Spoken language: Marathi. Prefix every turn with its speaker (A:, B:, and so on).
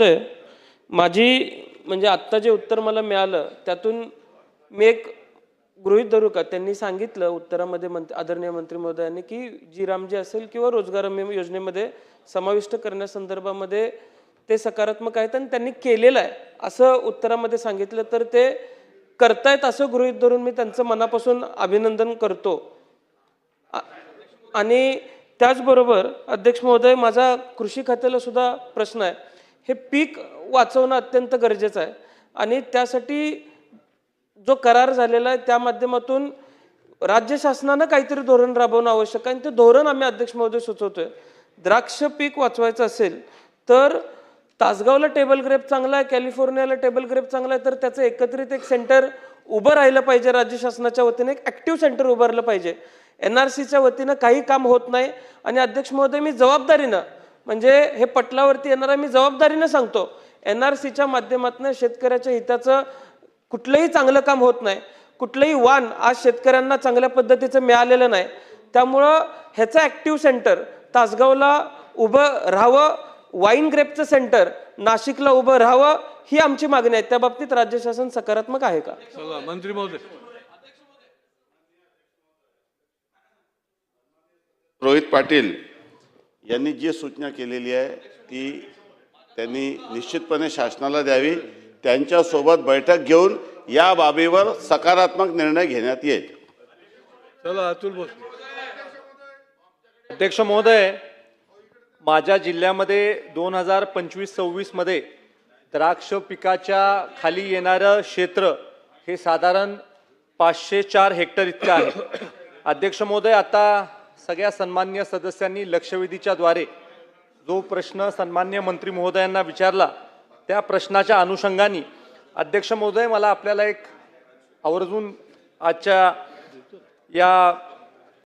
A: तर माझी म्हणजे आत्ता जे उत्तर मला मिळालं त्यातून मी एक गृहीत धरू का, त्यांनी सांगितलं उत्तरामध्ये आदरणीय मंत्री महोदयांनी की जी रामजी असेल किंवा रोजगार हमी योजनेमध्ये समाविष्ट करण्यासंदर्भामध्ये ते सकारात्मक आहेत आणि त्यांनी केलेलं आहे असं उत्तरामध्ये सांगितलं, तर ते करतायत असं गृहीत धरून मी त्यांचं मनापासून अभिनंदन करतो। आणि त्याचबरोबर अध्यक्ष महोदय, माझा कृषी खात्याला सुद्धा प्रश्न आहे। हे पीक वाचवणं अत्यंत गरजेचं आहे आणि त्यासाठी जो करार झालेला आहे त्या माध्यमातून राज्य शासनानं काहीतरी धोरण राबवणं आवश्यक आहे आणि ते धोरण आम्ही अध्यक्ष महोदय सुचवतोय। द्राक्ष पीक वाचवायचं असेल तर तासगावला टेबल ग्रेप चांगला आहे, कॅलिफोर्नियाला टेबल ग्रेप चांगला आहे, तर त्याचं एकत्रित एक सेंटर उभं राहिलं पाहिजे। राज्य शासनाच्या वतीने एक ॲक्टिव्ह सेंटर उभारलं पाहिजे। NRCच्या वतीनं काही काम होत नाही आणि अध्यक्ष महोदय, मी जबाबदारीनं म्हणजे हे पटलावरती येणारा मी जबाबदारीनं सांगतो, NRCच्या माध्यमातून शेतकऱ्याच्या हिताचं कुठलंही चांगलं काम होत नाही। कुठलंही वाण आज शेतकऱ्यांना चांगल्या पद्धतीचं मिळालेलं नाही। त्यामुळं ह्याचं ॲक्टिव्ह सेंटर तासगावला उभं राहावं, वाईन ग्रेपचं सेंटर नाशिकला उभं राहावं, ही आमची मागणी आहे। त्या बाबतीत राज्य शासन सकारात्मक आहे का?
B: मंत्री महोदय।
C: रोहित पाटील यांनी जी सूचना केलेली आहे ती त्यांनी निश्चितपणे शासनाला द्यावी। त्यांच्यासोबत बैठक घेऊन या बाबीवर सकारात्मक निर्णय घेण्यात येईल।
B: चला अतुल बोस।
D: अध्यक्ष महोदय, माझ्या जिल्ह्यामध्ये 2025-26 मध्ये द्राक्ष पिकाच्या खाली येणारं क्षेत्र हे साधारण 504 हेक्टर इतकं आहे। अध्यक्ष महोदय, आता सगळ्या सन्मान्य सदस्यांनी लक्षवेधीच्या द्वारे जो प्रश्न सन्मान्य मंत्री महोदयांना विचारला त्या प्रश्नाच्या अनुषंगाने अध्यक्ष महोदय, मला आपल्याला एक आवर्जून आजच्या या